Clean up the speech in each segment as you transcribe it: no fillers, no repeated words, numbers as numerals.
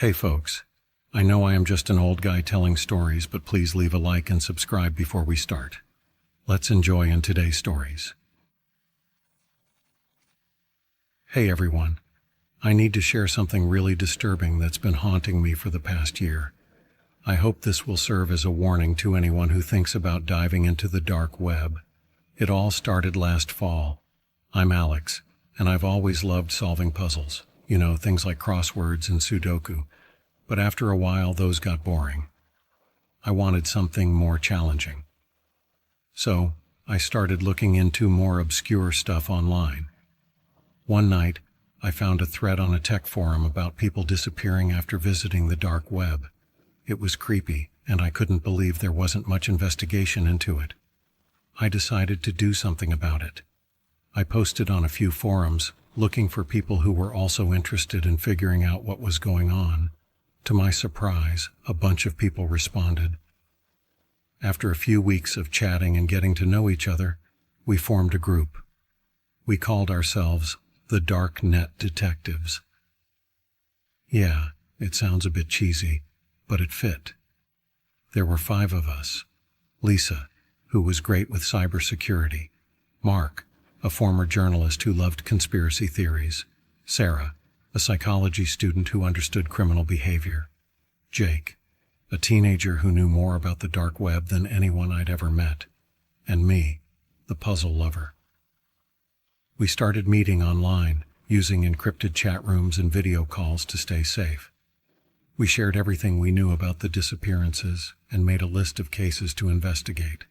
Hey folks, I know I am just an old guy telling stories, but please leave a like and subscribe before we start. Let's enjoy in today's stories. Hey everyone, I need to share something really disturbing that's been haunting me for the past year. I hope this will serve as a warning to anyone who thinks about diving into the dark web. It all started last fall. I'm Alex, and I've always loved solving puzzles. Things like crosswords and Sudoku. But after a while, those got boring. I wanted something more challenging. So, I started looking into more obscure stuff online. One night, I found a thread on a tech forum about people disappearing after visiting the dark web. It was creepy, and I couldn't believe there wasn't much investigation into it. I decided to do something about it. I posted on a few forums, looking for people who were also interested in figuring out what was going on. To my surprise, a bunch of people responded. After a few weeks of chatting and getting to know each other, we formed a group. We called ourselves the Dark Net Detectives. Yeah, it sounds a bit cheesy, but it fit. There were 5 of us. Lisa, who was great with cybersecurity. Mark, a former journalist who loved conspiracy theories. Sarah, a psychology student who understood criminal behavior. Jake, a teenager who knew more about the dark web than anyone I'd ever met. And me, the puzzle lover. We started meeting online, using encrypted chat rooms and video calls to stay safe. We shared everything we knew about the disappearances and made a list of cases to investigate.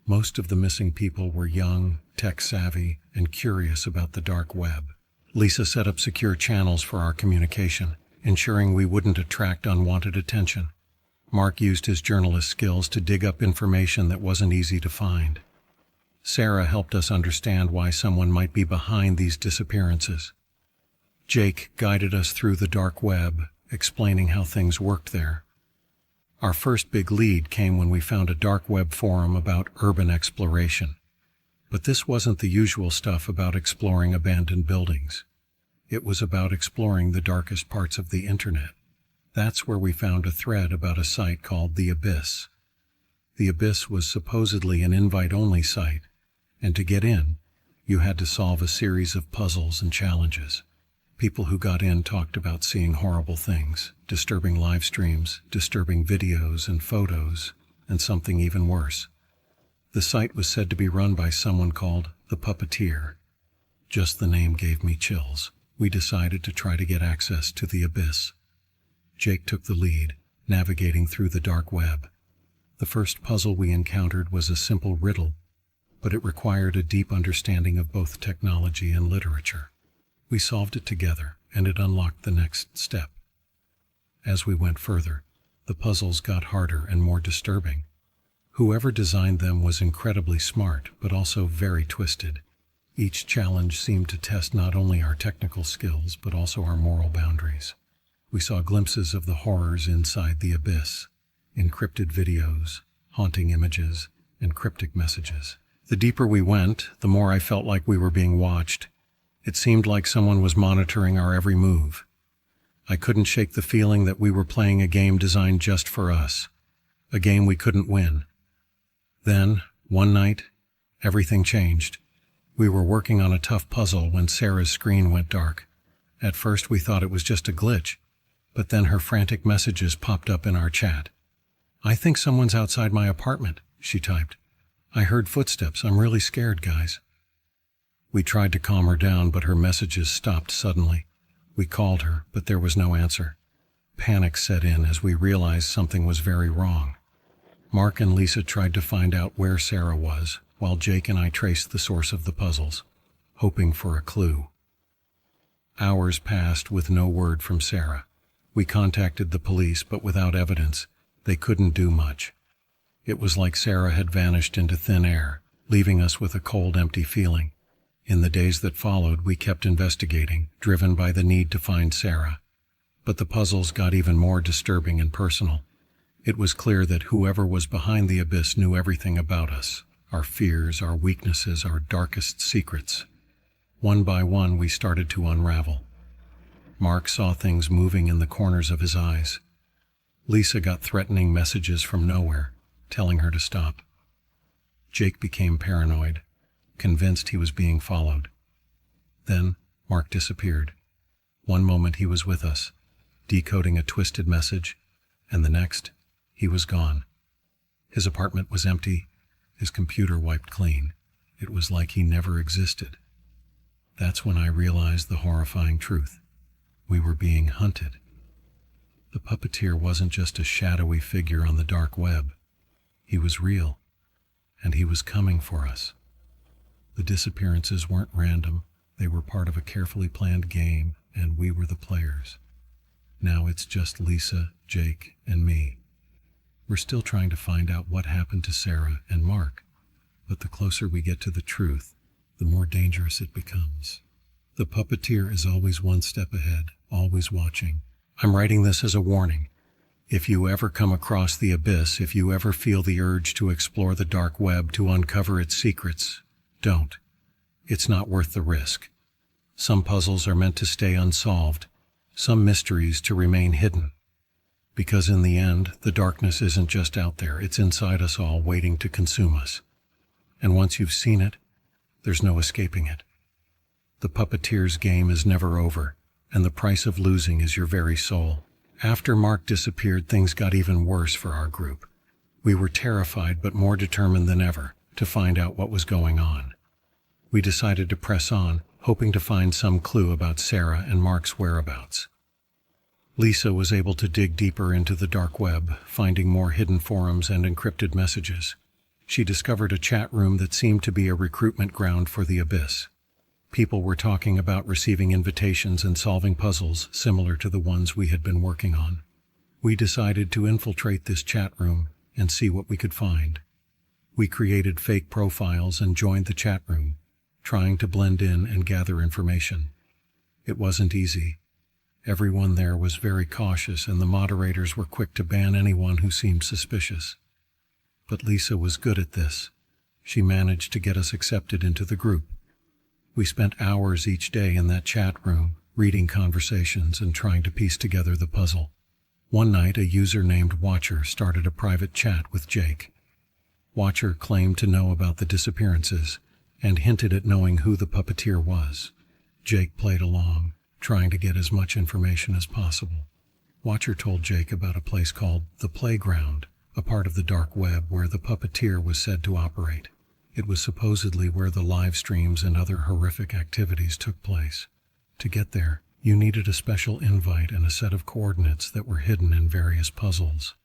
Most of the missing people were young, tech-savvy, and curious about the dark web. Lisa set up secure channels for our communication, ensuring we wouldn't attract unwanted attention. Mark used his journalist skills to dig up information that wasn't easy to find. Sarah helped us understand why someone might be behind these disappearances. Jake guided us through the dark web, explaining how things worked there. Our first big lead came when we found a dark web forum about urban exploration. But this wasn't the usual stuff about exploring abandoned buildings. It was about exploring the darkest parts of the internet. That's where we found a thread about a site called The Abyss. The Abyss was supposedly an invite-only site, and to get in, you had to solve a series of puzzles and challenges. People who got in talked about seeing horrible things, disturbing live streams, disturbing videos and photos, and something even worse. The site was said to be run by someone called the Puppeteer. Just the name gave me chills. We decided to try to get access to the Abyss. Jake took the lead, navigating through the dark web. The first puzzle we encountered was a simple riddle, but it required a deep understanding of both technology and literature. We solved it together, and it unlocked the next step. As we went further, the puzzles got harder and more disturbing. Whoever designed them was incredibly smart, but also very twisted. Each challenge seemed to test not only our technical skills, but also our moral boundaries. We saw glimpses of the horrors inside the Abyss, encrypted videos, haunting images, and cryptic messages. The deeper we went, the more I felt like we were being watched. It seemed like someone was monitoring our every move. I couldn't shake the feeling that we were playing a game designed just for us, a game we couldn't win. Then, one night, everything changed. We were working on a tough puzzle when Sarah's screen went dark. At first we thought it was just a glitch, but then her frantic messages popped up in our chat. "I think someone's outside my apartment," she typed. "I heard footsteps. I'm really scared, guys." We tried to calm her down, but her messages stopped suddenly. We called her, but there was no answer. Panic set in as we realized something was very wrong. Mark and Lisa tried to find out where Sarah was, while Jake and I traced the source of the puzzles, hoping for a clue. Hours passed with no word from Sarah. We contacted the police, but without evidence, they couldn't do much. It was like Sarah had vanished into thin air, leaving us with a cold, empty feeling. In the days that followed, we kept investigating, driven by the need to find Sarah. But the puzzles got even more disturbing and personal. It was clear that whoever was behind the Abyss knew everything about us, our fears, our weaknesses, our darkest secrets. One by one, we started to unravel. Mark saw things moving in the corners of his eyes. Lisa got threatening messages from nowhere, telling her to stop. Jake became paranoid, convinced he was being followed. Then, Mark disappeared. One moment he was with us, decoding a twisted message, and the next, he was gone. His apartment was empty, his computer wiped clean. It was like he never existed. That's when I realized the horrifying truth. We were being hunted. The puppeteer wasn't just a shadowy figure on the dark web. He was real, and he was coming for us. The disappearances weren't random. They were part of a carefully planned game, and we were the players. Now it's just Lisa, Jake, and me. We're still trying to find out what happened to Sarah and Mark, but the closer we get to the truth, the more dangerous it becomes. The puppeteer is always one step ahead, always watching. I'm writing this as a warning. If you ever come across the abyss, if you ever feel the urge to explore the dark web to uncover its secrets, don't. It's not worth the risk. Some puzzles are meant to stay unsolved, some mysteries to remain hidden. Because in the end, the darkness isn't just out there, it's inside us all, waiting to consume us. And once you've seen it, there's no escaping it. The puppeteer's game is never over, and the price of losing is your very soul. After Mark disappeared, things got even worse for our group. We were terrified but more determined than ever to find out what was going on. We decided to press on, hoping to find some clue about Sarah and Mark's whereabouts. Lisa was able to dig deeper into the dark web, finding more hidden forums and encrypted messages. She discovered a chat room that seemed to be a recruitment ground for the abyss. People were talking about receiving invitations and solving puzzles similar to the ones we had been working on. We decided to infiltrate this chat room and see what we could find. We created fake profiles and joined the chat room, trying to blend in and gather information. It wasn't easy. Everyone there was very cautious, and the moderators were quick to ban anyone who seemed suspicious. But Lisa was good at this. She managed to get us accepted into the group. We spent hours each day in that chat room, reading conversations and trying to piece together the puzzle. One night, a user named Watcher started a private chat with Jake. Watcher claimed to know about the disappearances and hinted at knowing who the puppeteer was. Jake played along, trying to get as much information as possible. Watcher told Jake about a place called the Playground, a part of the dark web where the puppeteer was said to operate. It was supposedly where the live streams and other horrific activities took place. To get there, you needed a special invite and a set of coordinates that were hidden in various puzzles.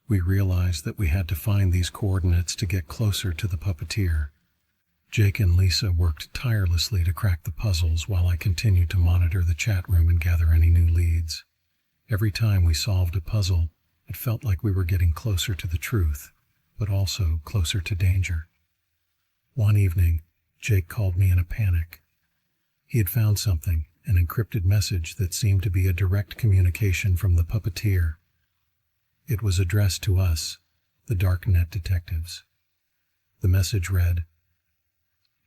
We realized that we had to find these coordinates to get closer to the puppeteer. Jake and Lisa worked tirelessly to crack the puzzles while I continued to monitor the chat room and gather any new leads. Every time we solved a puzzle, it felt like we were getting closer to the truth, but also closer to danger. One evening, Jake called me in a panic. He had found something, an encrypted message that seemed to be a direct communication from the puppeteer. It was addressed to us, the darknet detectives. The message read,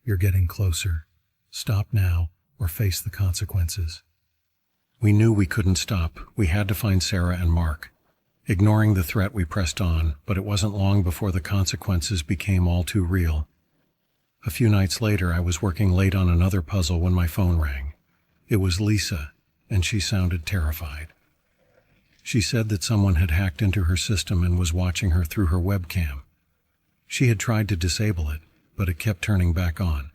"You're getting closer. Stop now or face the consequences." We knew we couldn't stop. We had to find Sarah and Mark. Ignoring the threat, we pressed on, but it wasn't long before the consequences became all too real. A few nights later, I was working late on another puzzle when my phone rang. It was Lisa, and she sounded terrified. She said that someone had hacked into her system and was watching her through her webcam. She had tried to disable it, but it kept turning back on.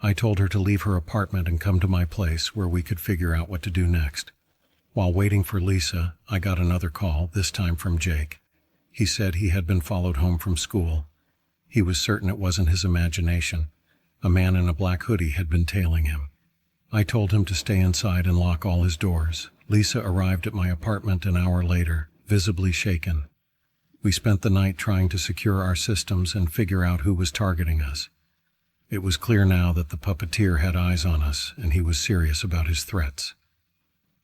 I told her to leave her apartment and come to my place where we could figure out what to do next. While waiting for Lisa, I got another call, this time from Jake. He said he had been followed home from school. He was certain it wasn't his imagination. A man in a black hoodie had been tailing him. I told him to stay inside and lock all his doors. Lisa arrived at my apartment an hour later, visibly shaken. We spent the night trying to secure our systems and figure out who was targeting us. It was clear now that the puppeteer had eyes on us, and he was serious about his threats.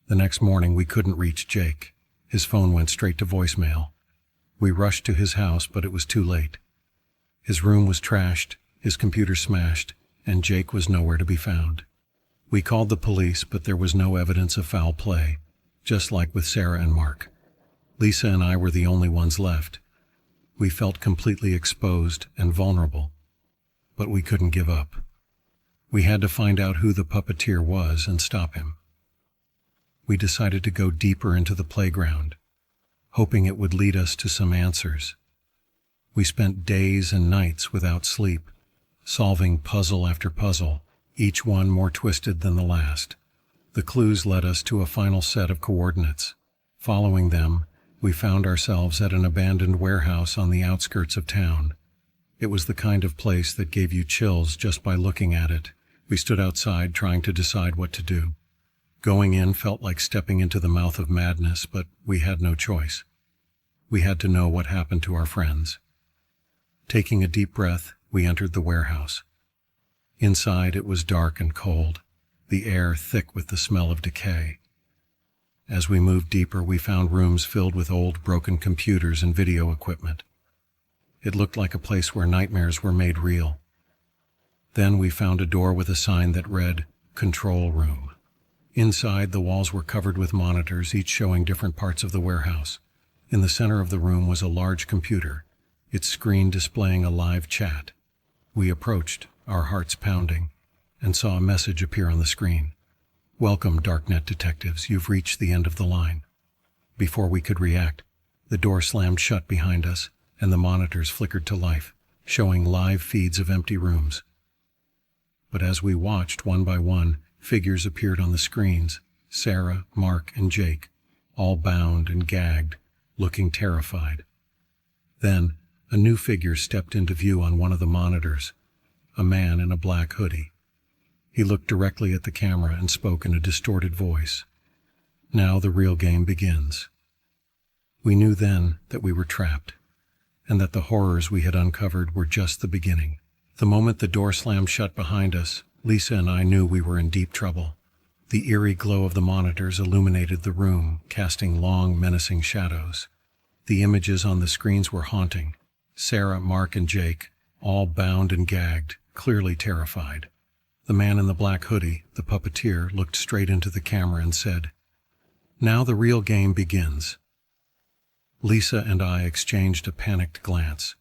The next morning, we couldn't reach Jake. His phone went straight to voicemail. We rushed to his house, but it was too late. His room was trashed, his computer smashed, and Jake was nowhere to be found. We called the police, but there was no evidence of foul play, just like with Sarah and Mark. Lisa and I were the only ones left. We felt completely exposed and vulnerable, but we couldn't give up. We had to find out who the puppeteer was and stop him. We decided to go deeper into the playground, hoping it would lead us to some answers. We spent days and nights without sleep, solving puzzle after puzzle, each one more twisted than the last. The clues led us to a final set of coordinates. Following them, we found ourselves at an abandoned warehouse on the outskirts of town. It was the kind of place that gave you chills just by looking at it. We stood outside trying to decide what to do. Going in felt like stepping into the mouth of madness, but we had no choice. We had to know what happened to our friends. Taking a deep breath, we entered the warehouse. Inside, it was dark and cold, the air thick with the smell of decay. As we moved deeper, we found rooms filled with old, broken computers and video equipment. It looked like a place where nightmares were made real. Then we found a door with a sign that read, "Control Room." Inside, the walls were covered with monitors, each showing different parts of the warehouse. In the center of the room was a large computer, its screen displaying a live chat. We approached, our hearts pounding, and saw a message appear on the screen. "Welcome, Darknet detectives. You've reached the end of the line." Before we could react, the door slammed shut behind us, and the monitors flickered to life, showing live feeds of empty rooms. But as we watched, one by one, figures appeared on the screens: Sarah, Mark, and Jake, all bound and gagged, looking terrified. Then, a new figure stepped into view on one of the monitors, a man in a black hoodie. He looked directly at the camera and spoke in a distorted voice. "Now the real game begins." We knew then that we were trapped, and that the horrors we had uncovered were just the beginning. The moment the door slammed shut behind us, Lisa and I knew we were in deep trouble. The eerie glow of the monitors illuminated the room, casting long, menacing shadows. The images on the screens were haunting. Sarah, Mark, and Jake, all bound and gagged, clearly terrified. The man in the black hoodie, the puppeteer, looked straight into the camera and said, "Now the real game begins." Lisa and I exchanged a panicked glance.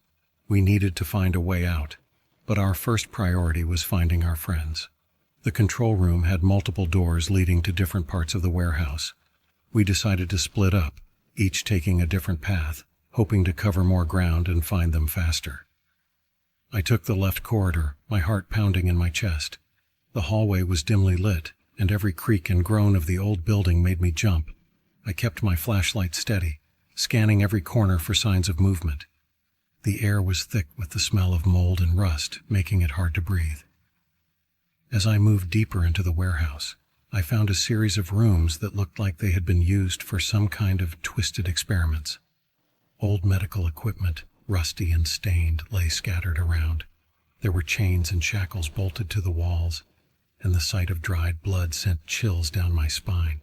We needed to find a way out, but our first priority was finding our friends. The control room had multiple doors leading to different parts of the warehouse. We decided to split up, each taking a different path, hoping to cover more ground and find them faster. I took the left corridor, my heart pounding in my chest. The hallway was dimly lit, and every creak and groan of the old building made me jump. I kept my flashlight steady, scanning every corner for signs of movement. The air was thick with the smell of mold and rust, making it hard to breathe. As I moved deeper into the warehouse, I found a series of rooms that looked like they had been used for some kind of twisted experiments. Old medical equipment, rusty and stained, lay scattered around. There were chains and shackles bolted to the walls, and the sight of dried blood sent chills down my spine.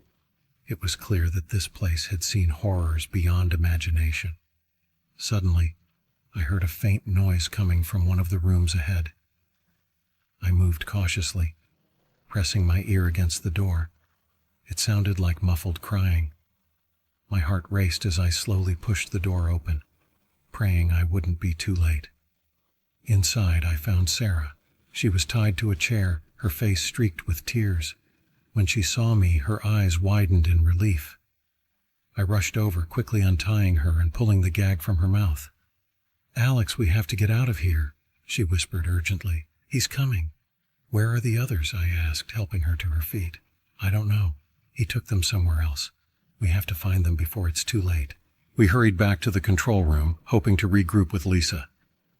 It was clear that this place had seen horrors beyond imagination. Suddenly, I heard a faint noise coming from one of the rooms ahead. I moved cautiously, pressing my ear against the door. It sounded like muffled crying. My heart raced as I slowly pushed the door open, praying I wouldn't be too late. Inside, I found Sarah. She was tied to a chair, her face streaked with tears. When she saw me, her eyes widened in relief. I rushed over, quickly untying her and pulling the gag from her mouth. "Alex, we have to get out of here," she whispered urgently. "He's coming." "Where are the others?" I asked, helping her to her feet. "I don't know. He took them somewhere else. We have to find them before it's too late." We hurried back to the control room, hoping to regroup with Lisa.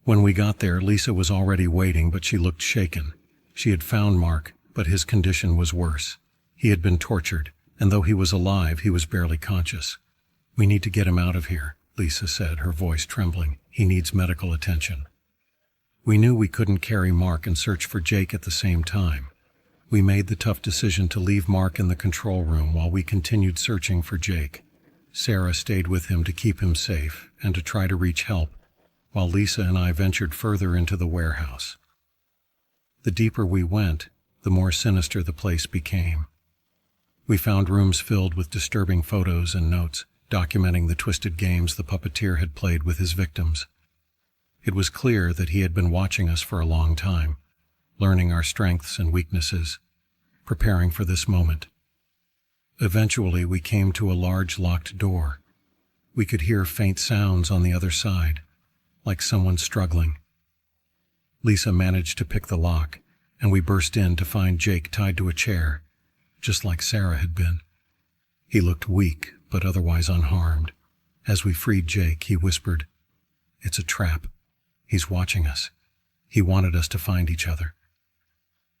When we got there, Lisa was already waiting, but she looked shaken. She had found Mark, but his condition was worse. He had been tortured, and though he was alive, he was barely conscious. "We need to get him out of here," Lisa said, her voice trembling. "He needs medical attention." We knew we couldn't carry Mark and search for Jake at the same time. We made the tough decision to leave Mark in the control room while we continued searching for Jake. Sarah stayed with him to keep him safe and to try to reach help, while Lisa and I ventured further into the warehouse. The deeper we went, the more sinister the place became. We found rooms filled with disturbing photos and notes, documenting the twisted games the puppeteer had played with his victims. It was clear that he had been watching us for a long time, learning our strengths and weaknesses, preparing for this moment. Eventually, we came to a large locked door. We could hear faint sounds on the other side, like someone struggling. Lisa managed to pick the lock, and we burst in to find Jake tied to a chair, just like Sarah had been. He looked weak, but otherwise unharmed. As we freed Jake, he whispered, "It's a trap. He's watching us. He wanted us to find each other."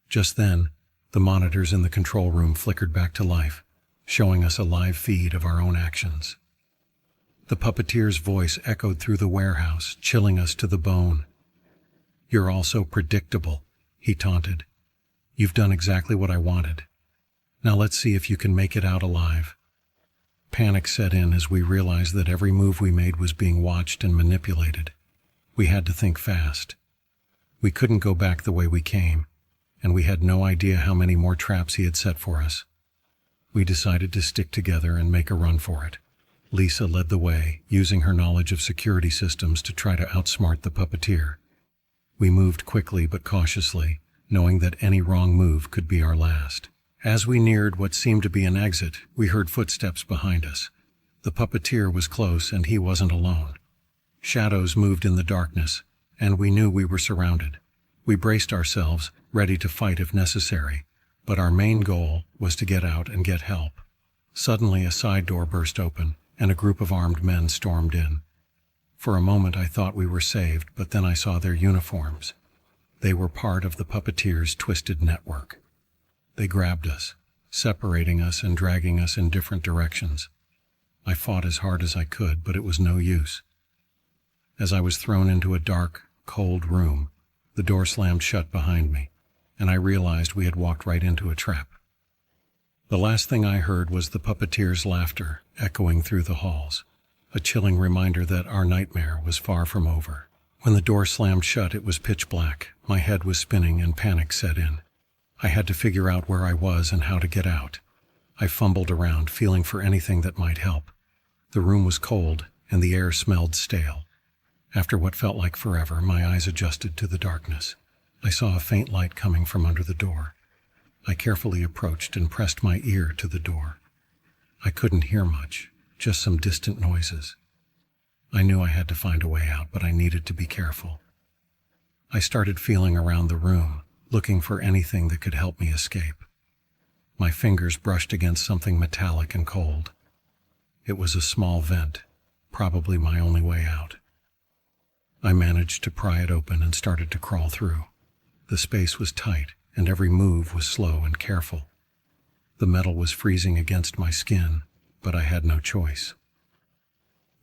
Just then, the monitors in the control room flickered back to life, showing us a live feed of our own actions. The puppeteer's voice echoed through the warehouse, chilling us to the bone. "You're all so predictable," he taunted. "You've done exactly what I wanted. Now let's see if you can make it out alive." Panic set in as we realized that every move we made was being watched and manipulated. We had to think fast. We couldn't go back the way we came, and we had no idea how many more traps he had set for us. We decided to stick together and make a run for it. Lisa led the way, using her knowledge of security systems to try to outsmart the puppeteer. We moved quickly but cautiously, knowing that any wrong move could be our last. As we neared what seemed to be an exit, we heard footsteps behind us. The puppeteer was close, and he wasn't alone. Shadows moved in the darkness, and we knew we were surrounded. We braced ourselves, ready to fight if necessary, but our main goal was to get out and get help. Suddenly, a side door burst open, and a group of armed men stormed in. For a moment I thought we were saved, but then I saw their uniforms. They were part of the puppeteer's twisted network. They grabbed us, separating us and dragging us in different directions. I fought as hard as I could, but it was no use. As I was thrown into a dark, cold room, the door slammed shut behind me, and I realized we had walked right into a trap. The last thing I heard was the puppeteer's laughter echoing through the halls, a chilling reminder that our nightmare was far from over. When the door slammed shut, it was pitch black. My head was spinning and panic set in. I had to figure out where I was and how to get out. I fumbled around, feeling for anything that might help. The room was cold, and the air smelled stale. After what felt like forever, my eyes adjusted to the darkness. I saw a faint light coming from under the door. I carefully approached and pressed my ear to the door. I couldn't hear much, just some distant noises. I knew I had to find a way out, but I needed to be careful. I started feeling around the room, looking for anything that could help me escape. My fingers brushed against something metallic and cold. It was a small vent, probably my only way out. I managed to pry it open and started to crawl through. The space was tight, and every move was slow and careful. The metal was freezing against my skin, but I had no choice.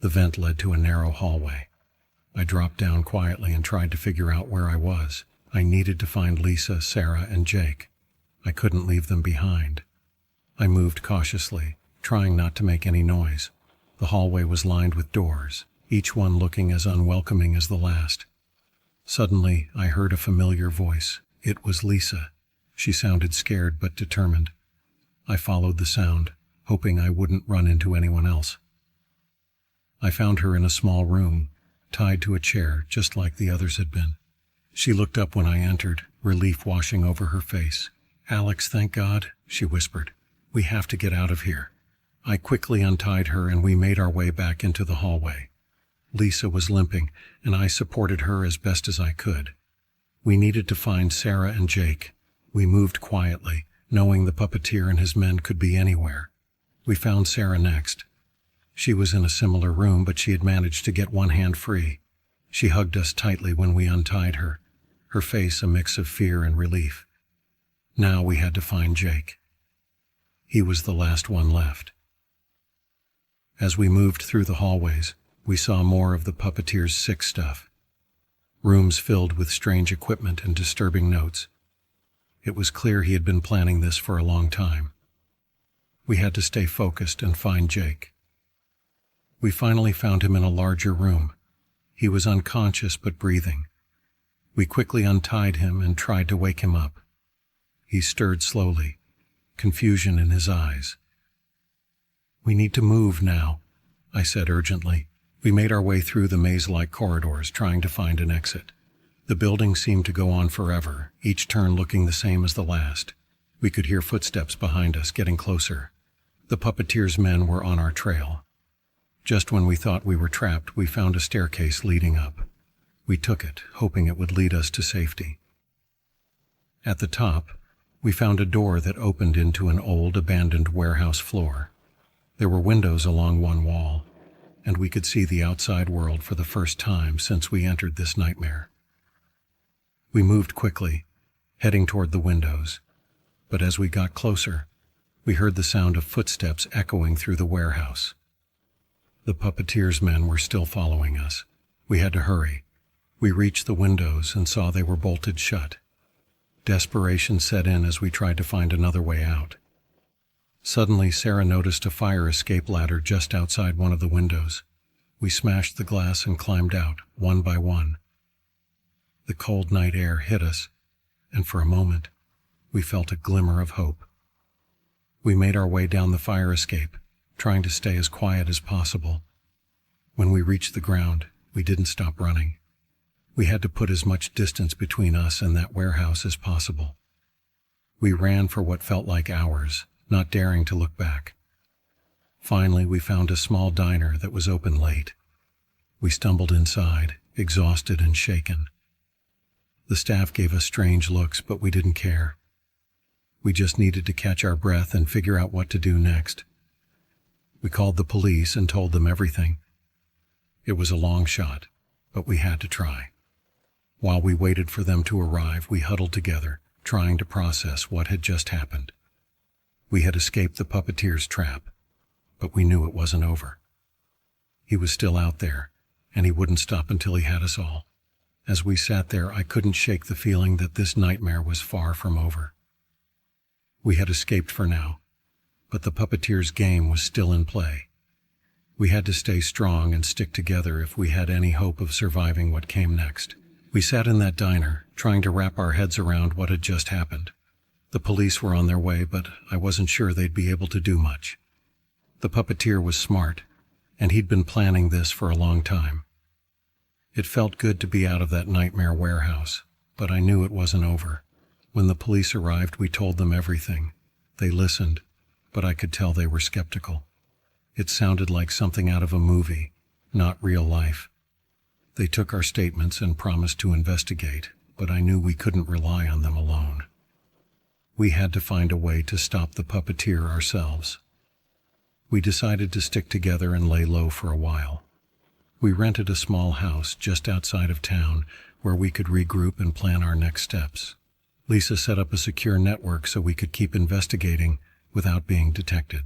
The vent led to a narrow hallway. I dropped down quietly and tried to figure out where I was. I needed to find Lisa, Sarah, and Jake. I couldn't leave them behind. I moved cautiously, trying not to make any noise. The hallway was lined with doors, each one looking as unwelcoming as the last. Suddenly, I heard a familiar voice. It was Lisa. She sounded scared but determined. I followed the sound, hoping I wouldn't run into anyone else. I found her in a small room, tied to a chair just like the others had been. She looked up when I entered, relief washing over her face. "Alex, thank God," she whispered. "We have to get out of here." I quickly untied her and we made our way back into the hallway. Lisa was limping, and I supported her as best as I could. We needed to find Sarah and Jake. We moved quietly, knowing the puppeteer and his men could be anywhere. We found Sarah next. She was in a similar room, but she had managed to get one hand free. She hugged us tightly when we untied her, her face a mix of fear and relief. Now we had to find Jake. He was the last one left. As we moved through the hallways, we saw more of the puppeteer's sick stuff. Rooms filled with strange equipment and disturbing notes. It was clear he had been planning this for a long time. We had to stay focused and find Jake. We finally found him in a larger room. He was unconscious but breathing. We quickly untied him and tried to wake him up. He stirred slowly, confusion in his eyes. "We need to move now," I said urgently. We made our way through the maze-like corridors, trying to find an exit. The building seemed to go on forever, each turn looking the same as the last. We could hear footsteps behind us getting closer. The puppeteer's men were on our trail. Just when we thought we were trapped, we found a staircase leading up. We took it, hoping it would lead us to safety. At the top, we found a door that opened into an old, abandoned warehouse floor. There were windows along one wall, and we could see the outside world for the first time since we entered this nightmare. We moved quickly, heading toward the windows, but as we got closer, we heard the sound of footsteps echoing through the warehouse. The puppeteer's men were still following us. We had to hurry. We reached the windows and saw they were bolted shut. Desperation set in as we tried to find another way out. Suddenly, Sarah noticed a fire escape ladder just outside one of the windows. We smashed the glass and climbed out, one by one. The cold night air hit us, and for a moment, we felt a glimmer of hope. We made our way down the fire escape, trying to stay as quiet as possible. When we reached the ground, we didn't stop running. We had to put as much distance between us and that warehouse as possible. We ran for what felt like hours, not daring to look back. Finally, we found a small diner that was open late. We stumbled inside, exhausted and shaken. The staff gave us strange looks, but we didn't care. We just needed to catch our breath and figure out what to do next. We called the police and told them everything. It was a long shot, but we had to try. While we waited for them to arrive, we huddled together, trying to process what had just happened. We had escaped the puppeteer's trap, but we knew it wasn't over. He was still out there, and he wouldn't stop until he had us all. As we sat there, I couldn't shake the feeling that this nightmare was far from over. We had escaped for now, but the puppeteer's game was still in play. We had to stay strong and stick together if we had any hope of surviving what came next. We sat in that diner, trying to wrap our heads around what had just happened. The police were on their way, but I wasn't sure they'd be able to do much. The puppeteer was smart, and he'd been planning this for a long time. It felt good to be out of that nightmare warehouse, but I knew it wasn't over. When the police arrived, we told them everything. They listened, but I could tell they were skeptical. It sounded like something out of a movie, not real life. They took our statements and promised to investigate, but I knew we couldn't rely on them alone. We had to find a way to stop the puppeteer ourselves. We decided to stick together and lay low for a while. We rented a small house just outside of town where we could regroup and plan our next steps. Lisa set up a secure network so we could keep investigating without being detected.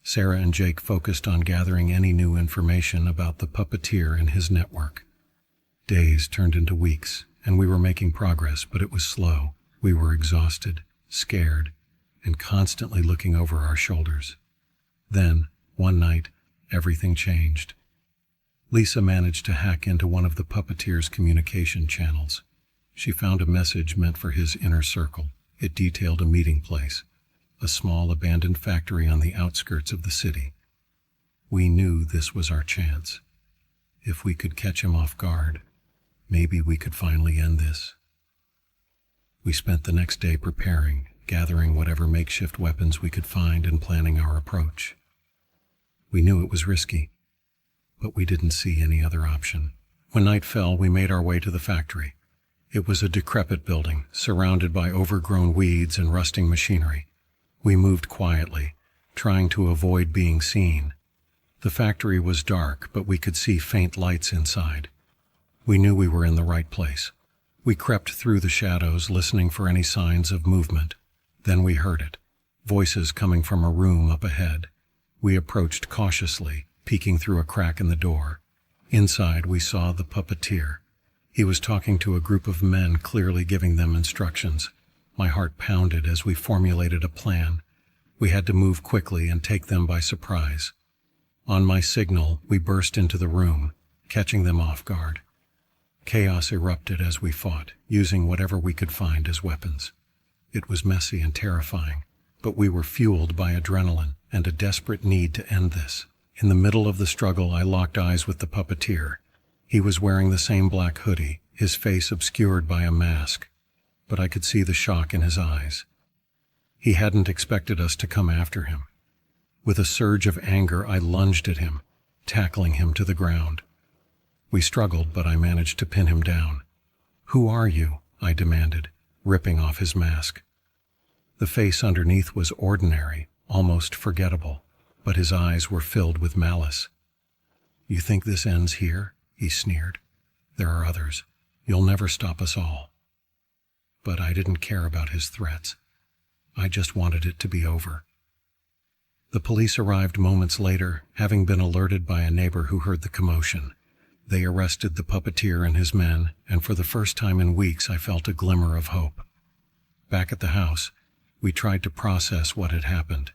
Sarah and Jake focused on gathering any new information about the puppeteer and his network. Days turned into weeks, and we were making progress, but it was slow. We were exhausted, scared, and constantly looking over our shoulders. Then, one night, everything changed. Lisa managed to hack into one of the puppeteer's communication channels. She found a message meant for his inner circle. It detailed a meeting place, a small abandoned factory on the outskirts of the city. We knew this was our chance. If we could catch him off guard, maybe we could finally end this. We spent the next day preparing, gathering whatever makeshift weapons we could find and planning our approach. We knew it was risky, but we didn't see any other option. When night fell, we made our way to the factory. It was a decrepit building, surrounded by overgrown weeds and rusting machinery. We moved quietly, trying to avoid being seen. The factory was dark, but we could see faint lights inside. We knew we were in the right place. We crept through the shadows, listening for any signs of movement. Then we heard it, voices coming from a room up ahead. We approached cautiously, peeking through a crack in the door. Inside, we saw the puppeteer. He was talking to a group of men, clearly giving them instructions. My heart pounded as we formulated a plan. We had to move quickly and take them by surprise. On my signal, we burst into the room, catching them off guard. Chaos erupted as we fought, using whatever we could find as weapons. It was messy and terrifying, but we were fueled by adrenaline and a desperate need to end this. In the middle of the struggle, I locked eyes with the puppeteer. He was wearing the same black hoodie, his face obscured by a mask, but I could see the shock in his eyes. He hadn't expected us to come after him. With a surge of anger, I lunged at him, tackling him to the ground. We struggled, but I managed to pin him down. "Who are you?" I demanded, ripping off his mask. The face underneath was ordinary, almost forgettable, but his eyes were filled with malice. "You think this ends here?" he sneered. "There are others. You'll never stop us all." But I didn't care about his threats. I just wanted it to be over. The police arrived moments later, having been alerted by a neighbor who heard the commotion. They arrested the puppeteer and his men, and for the first time in weeks I felt a glimmer of hope. Back at the house, we tried to process what had happened.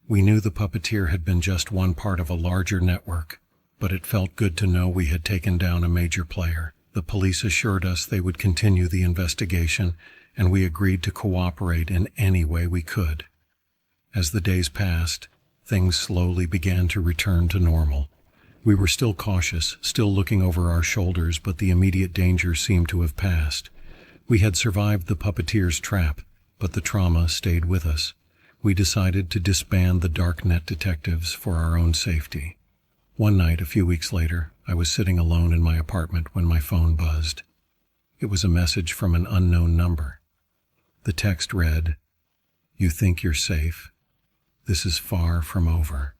We knew the puppeteer had been just one part of a larger network, but it felt good to know we had taken down a major player. The police assured us they would continue the investigation, and we agreed to cooperate in any way we could. As the days passed, things slowly began to return to normal. We were still cautious, still looking over our shoulders, but the immediate danger seemed to have passed. We had survived the puppeteer's trap, but the trauma stayed with us. We decided to disband the darknet detectives for our own safety. One night, a few weeks later, I was sitting alone in my apartment when my phone buzzed. It was a message from an unknown number. The text read, "You think you're safe? This is far from over."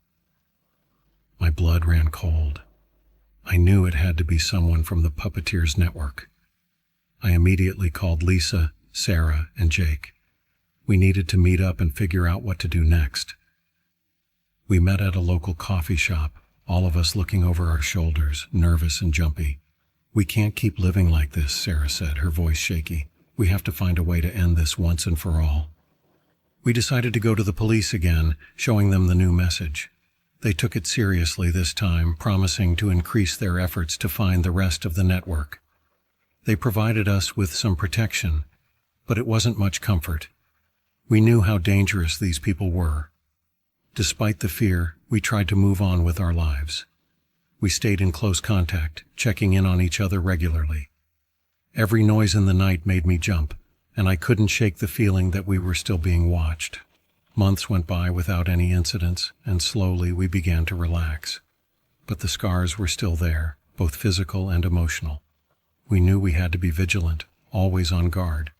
My blood ran cold. I knew it had to be someone from the puppeteer's network. I immediately called Lisa, Sarah, and Jake. We needed to meet up and figure out what to do next. We met at a local coffee shop, all of us looking over our shoulders, nervous and jumpy. "We can't keep living like this," Sarah said, her voice shaky. "We have to find a way to end this once and for all." We decided to go to the police again, showing them the new message. They took it seriously this time, promising to increase their efforts to find the rest of the network. They provided us with some protection, but it wasn't much comfort. We knew how dangerous these people were. Despite the fear, we tried to move on with our lives. We stayed in close contact, checking in on each other regularly. Every noise in the night made me jump, and I couldn't shake the feeling that we were still being watched. Months went by without any incidents, and slowly we began to relax. But the scars were still there, both physical and emotional. We knew we had to be vigilant, always on guard.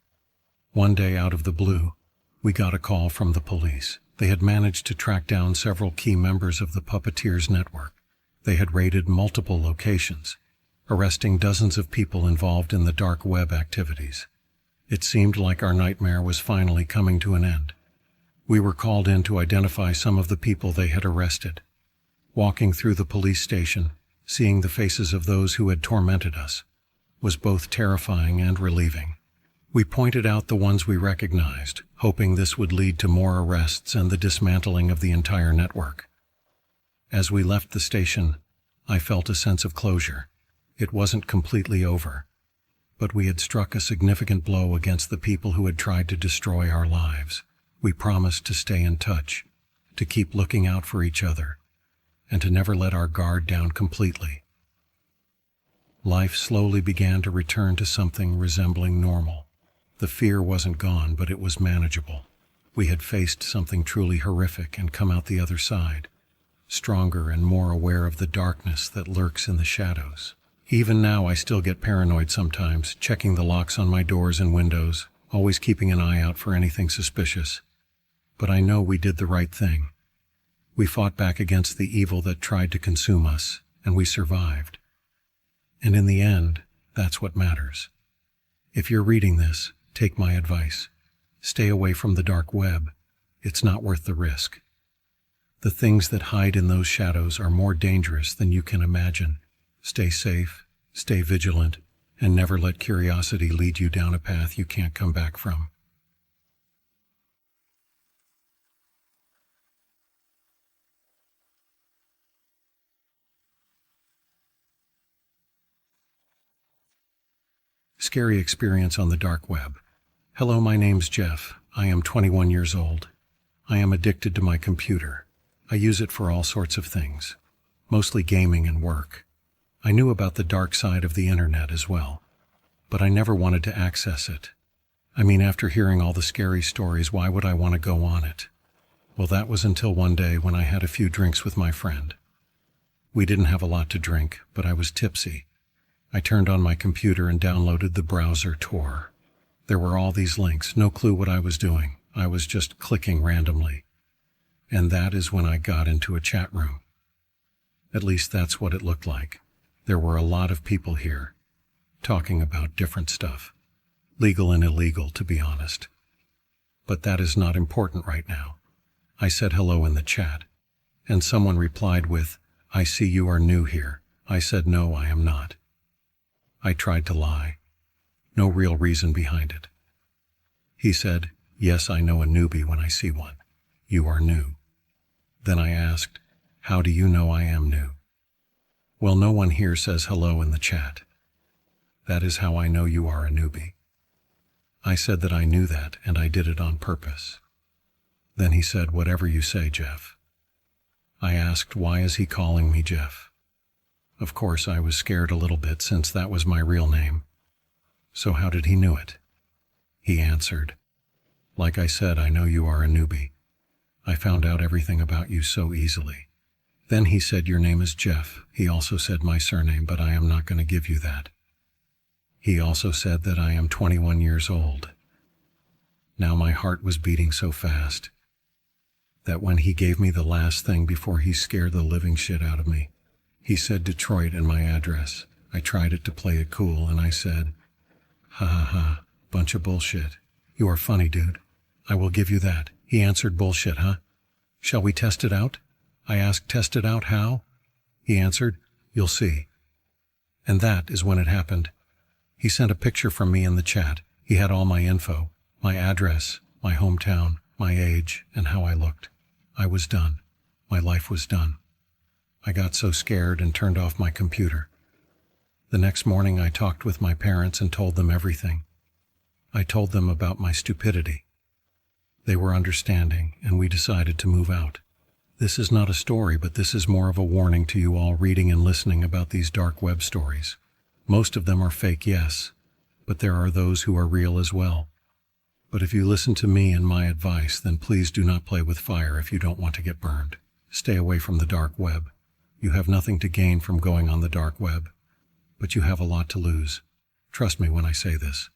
One day, out of the blue, we got a call from the police. They had managed to track down several key members of the puppeteer's network. They had raided multiple locations, arresting dozens of people involved in the dark web activities. It seemed like our nightmare was finally coming to an end. We were called in to identify some of the people they had arrested. Walking through the police station, seeing the faces of those who had tormented us, was both terrifying and relieving. We pointed out the ones we recognized, hoping this would lead to more arrests and the dismantling of the entire network. As we left the station, I felt a sense of closure. It wasn't completely over, but we had struck a significant blow against the people who had tried to destroy our lives. We promised to stay in touch, to keep looking out for each other, and to never let our guard down completely. Life slowly began to return to something resembling normal. The fear wasn't gone, but it was manageable. We had faced something truly horrific and come out the other side, stronger and more aware of the darkness that lurks in the shadows. Even now, I still get paranoid sometimes, checking the locks on my doors and windows, always keeping an eye out for anything suspicious. But I know we did the right thing. We fought back against the evil that tried to consume us, and we survived. And in the end, that's what matters. If you're reading this, take my advice. Stay away from the dark web. It's not worth the risk. The things that hide in those shadows are more dangerous than you can imagine. Stay safe, stay vigilant, and never let curiosity lead you down a path you can't come back from. Scary experience on the dark web. Hello, my name's Jeff. I am 21 years old. I am addicted to my computer. I use it for all sorts of things, mostly gaming and work. I knew about the dark side of the internet as well, but I never wanted to access it. I mean, after hearing all the scary stories, why would I want to go on it? Well, that was until one day when I had a few drinks with my friend. We didn't have a lot to drink, but I was tipsy. I turned on my computer and downloaded the browser Tor. There were all these links, no clue what I was doing. I was just clicking randomly. And that is when I got into a chat room. At least that's what it looked like. There were a lot of people here, talking about different stuff. Legal and illegal, to be honest. But that is not important right now. I said hello in the chat, and someone replied with, "I see you are new here." I said, "No, I am not." I tried to lie. No real reason behind it. He said, "Yes, I know a newbie when I see one. You are new." Then I asked, "How do you know I am new?" "Well, no one here says hello in the chat. That is how I know you are a newbie." I said that I knew that, and I did it on purpose. Then he said, "Whatever you say, Jeff." I asked, why is he calling me Jeff? Of course, I was scared a little bit since that was my real name. So how did he know it? He answered, "Like I said, I know you are a newbie. I found out everything about you so easily." Then he said, "Your name is Jeff." He also said my surname, but I am not going to give you that. He also said that I am 21 years old. Now my heart was beating so fast that when he gave me the last thing before he scared the living shit out of me, he said Detroit and my address. I tried it to play it cool, and I said, "Ha ha ha, bunch of bullshit. You are funny, dude. I will give you that." He answered, "Bullshit, huh? Shall we test it out?" I asked, "Test it out how?" He answered, "You'll see." And that is when it happened. He sent a picture from me in the chat. He had all my info, my address, my hometown, my age, and how I looked. I was done. My life was done. I got so scared and turned off my computer. The next morning I talked with my parents and told them everything. I told them about my stupidity. They were understanding, and we decided to move out. This is not a story, but this is more of a warning to you all reading and listening about these dark web stories. Most of them are fake, yes, but there are those who are real as well. But if you listen to me and my advice, then please do not play with fire if you don't want to get burned. Stay away from the dark web. You have nothing to gain from going on the dark web, but you have a lot to lose. Trust me when I say this.